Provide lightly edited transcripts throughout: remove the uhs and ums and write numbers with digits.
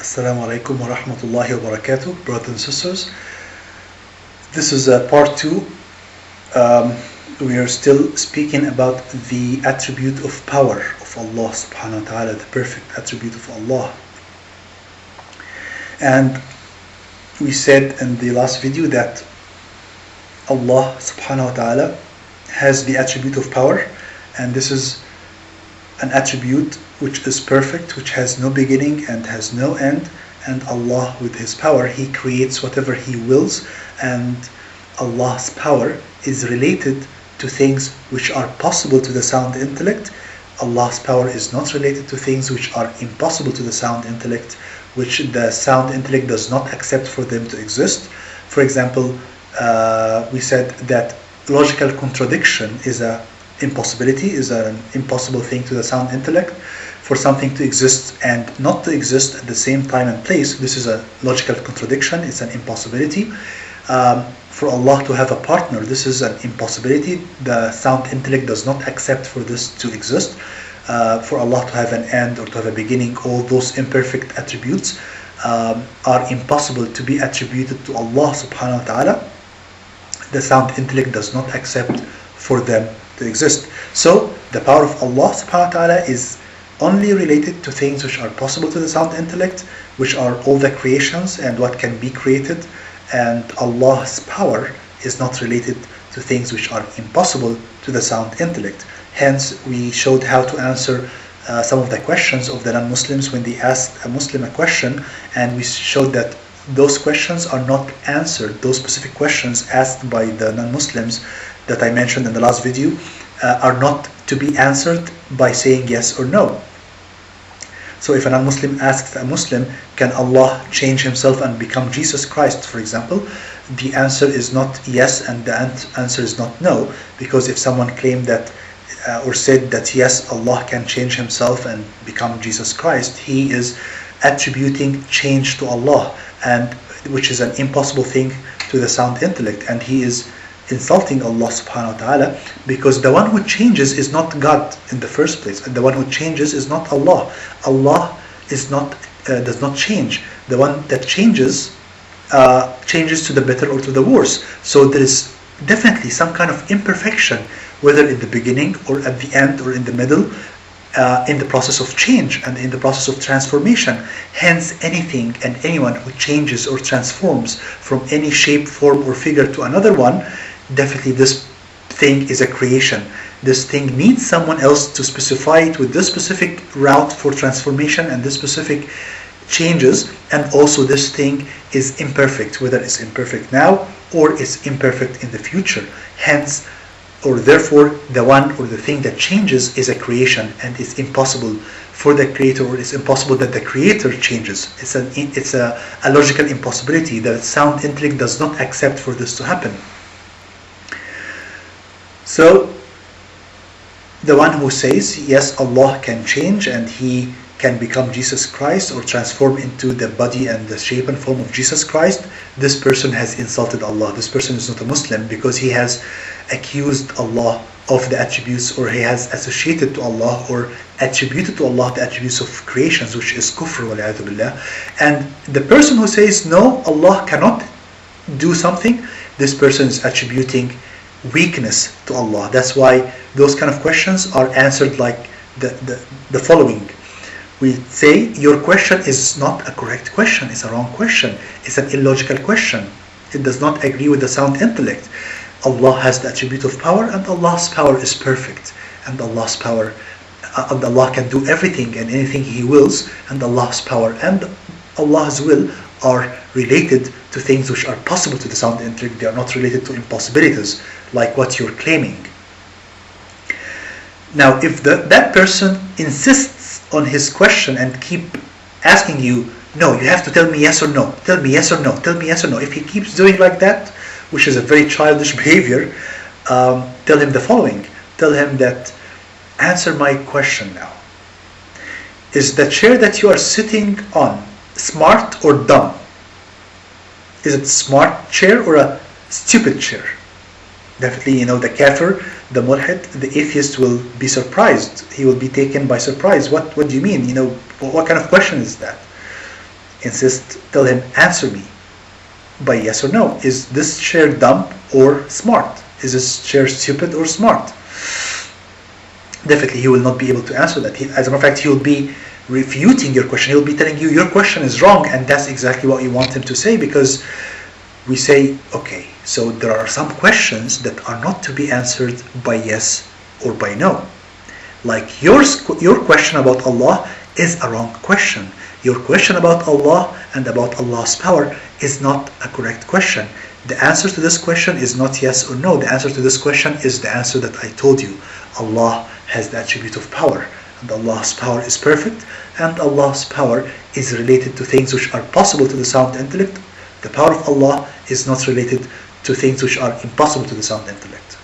Assalamu alaikum wa rahmatullahi wa barakatuh, brothers and sisters. This is part 2. We are still speaking about the attribute of power of Allah subhanahu wa ta'ala, the perfect attribute of Allah. And we said in the last video that Allah subhanahu wa ta'ala has the attribute of power, and this is an attribute which is perfect, which has no beginning and has no end. And Allah, with His power, He creates whatever He wills, and Allah's power is related to things which are possible to the sound intellect. Allah's power is not related to things which are impossible to the sound intellect, which the sound intellect does not accept for them to exist. For example, we said that logical contradiction is an impossible thing to the sound intellect. For something to exist and not to exist at the same time and place, this is a logical contradiction, it's an impossibility. For Allah to have a partner, this is an impossibility. The sound intellect does not accept for this to exist. For Allah to have an end or to have a beginning, all those imperfect attributes are impossible to be attributed to Allah subhanahu wa ta'ala. The sound intellect does not accept for them to exist. So the power of Allah subhanahu wa ta'ala is only related to things which are possible to the sound intellect, which are all the creations and what can be created. And Allah's power is not related to things which are impossible to the sound intellect. Hence, we showed how to answer some of the questions of the non-Muslims when they asked a Muslim a question, and we showed that those questions are not answered. Those specific questions asked by the non-Muslims that I mentioned in the last video are not to be answered by saying yes or no. So if a non-Muslim asks a Muslim, can Allah change Himself and become Jesus Christ, for example, the answer is not yes and the answer is not no, because if someone claimed that or said that yes, Allah can change Himself and become Jesus Christ, he is attributing change to Allah, and which is an impossible thing to the sound intellect, and he is insulting Allah subhanahu wa ta'ala, because the one who changes is not God in the first place, and the one who changes is not Allah. Allah is not does not change. The one that changes changes to the better or to the worse. So there is definitely some kind of imperfection, whether in the beginning or at the end or in the middle, in the process of change and in the process of transformation. Hence, anything and anyone who changes or transforms from any shape, form or figure to another one, definitely this thing is a creation. This thing needs someone else to specify it with this specific route for transformation and this specific changes, and also this thing is imperfect, whether it's imperfect now or it's imperfect in the future. Hence, or therefore, the one or the thing that changes is a creation, and it's impossible for the creator, or it's impossible that the creator changes. It's a logical impossibility that sound intellect does not accept for this to happen. So the one who says yes, Allah can change and He can become Jesus Christ or transform into the body and the shape and form of Jesus Christ, this person has insulted Allah. This person is not a Muslim, because he has accused Allah of the attributes, or he has associated to Allah or attributed to Allah the attributes of creations, which is kufr wal-'iyadhu billah. And the person who says no, Allah cannot do something, this person is attributing weakness to Allah. That's why those kind of questions are answered like the following. We say your question is not a correct question, it's a wrong question, it's an illogical question, it does not agree with the sound intellect. Allah has the attribute of power, and Allah's power is perfect, and Allah's power and Allah can do everything and anything He wills, and Allah's power and Allah's will are related to things which are possible to the sound intellect. They are not related to impossibilities like what you're claiming. Now, if that person insists on his question and keep asking you, no, you have to tell me yes or no, tell me yes or no, tell me yes or no. If he keeps doing like that, which is a very childish behavior, tell him the following. Tell him that, answer my question now. Is the chair that you are sitting on smart or dumb? Is it a smart chair or a stupid chair? Definitely, the kafir, the mulhid, the atheist will be surprised. He will be taken by surprise. What do you mean? What kind of question is that? tell him, answer me by yes or no. Is this chair dumb or smart? Is this chair stupid or smart? Definitely he will not be able to answer that. As a matter of fact, he will be refuting your question. He'll be telling you your question is wrong, and that's exactly what you want him to say, because we say, okay, so there are some questions that are not to be answered by yes or by no. Like your question about Allah is a wrong question. Your question about Allah and about Allah's power is not a correct question. The answer to this question is not yes or no. The answer to this question is the answer that I told you. Allah has the attribute of power, and Allah's power is perfect, and Allah's power is related to things which are possible to the sound intellect. The power of Allah is not related to things which are impossible to the sound intellect.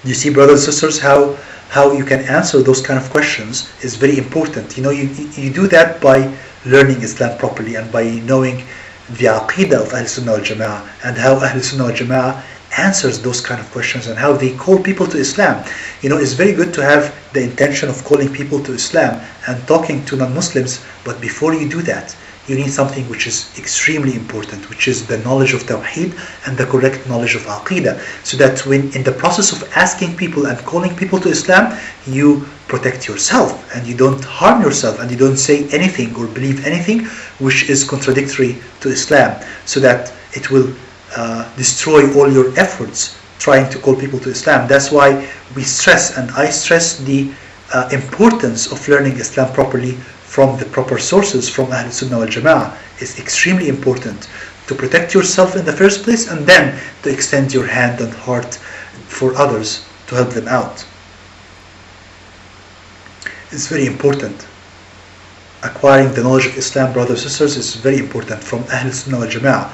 You see, brothers and sisters, how you can answer those kind of questions is very important. You do that by learning Islam properly and by knowing the Aqidah of Ahl Sunnah wal Jama'ah, and how Ahl Sunnah wal Jama'ah answers those kind of questions and how they call people to Islam. It's very good to have the intention of calling people to Islam and talking to non-Muslims, but before you do that, you need something which is extremely important, which is the knowledge of Tawheed and the correct knowledge of Aqidah, so that when in the process of asking people and calling people to Islam, you protect yourself and you don't harm yourself and you don't say anything or believe anything which is contradictory to Islam, so that it will destroy all your efforts trying to call people to Islam. That's why we stress, and I stress, the importance of learning Islam properly from the proper sources from Ahl Sunnah wal Jama'ah is extremely important to protect yourself in the first place, and then to extend your hand and heart for others to help them out. It's very important. Acquiring the knowledge of Islam, brothers and sisters, is very important from Ahl Sunnah wal Jama'ah.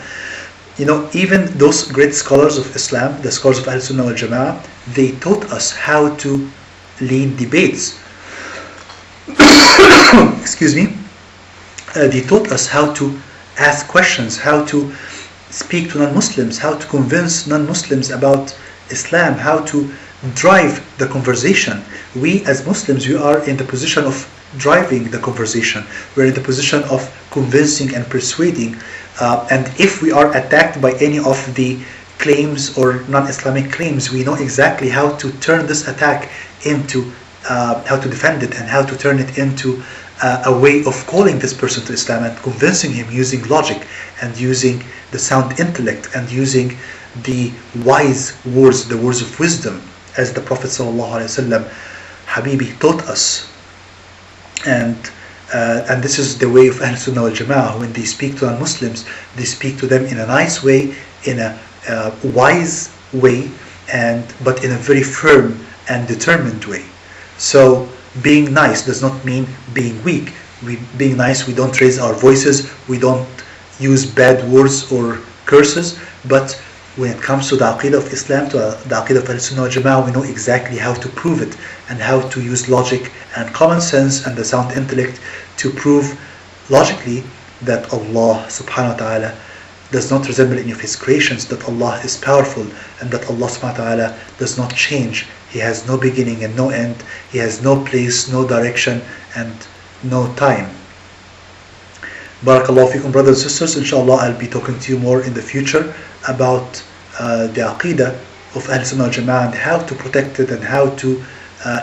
Even those great scholars of Islam, the scholars of Ahl Sunnah wal Jama'ah, they taught us how to lead debates. Excuse me. They taught us how to ask questions, how to speak to non-Muslims, how to convince non-Muslims about Islam, how to drive the conversation. We as Muslims, we are in the position of driving the conversation. We're in the position of convincing and persuading. And if we are attacked by any of the claims or non-Islamic claims, we know exactly how to turn this attack into, how to defend it, and how to turn it into a way of calling this person to Islam and convincing him using logic and using the sound intellect and using the wise words, the words of wisdom, as the Prophet ﷺ, Habibi, taught us. And this is the way of Ahl Sunnah wal Jama'ah. When they speak to non-Muslims, they speak to them in a nice way, in a wise way, but in a very firm and determined way. So being nice does not mean being weak. Being nice, we don't raise our voices, we don't use bad words or curses, but when it comes to the Aqidah of Islam, to the Aqidah of Ahl Sunnah wal Jama'ah, we know exactly how to prove it and how to use logic and common sense and the sound intellect to prove logically that Allah subhanahu wa ta'ala does not resemble any of His creations, that Allah is powerful, and that Allah subhanahu wa ta'ala does not change. He has no beginning and no end. He has no place, no direction, and no time. Barakallahu fikum, brothers and sisters. Inshallah, I'll be talking to you more in the future about the Aqidah of Ahl Sunnah wal Jama'ah and how to protect it and how to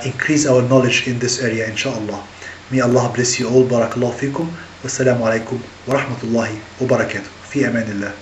increase our knowledge in this area, inshallah. May Allah bless you all. Barakallahu fikum. Wassalamu alaikum wa rahmatullahi wa barakatuh. Fi amanillah.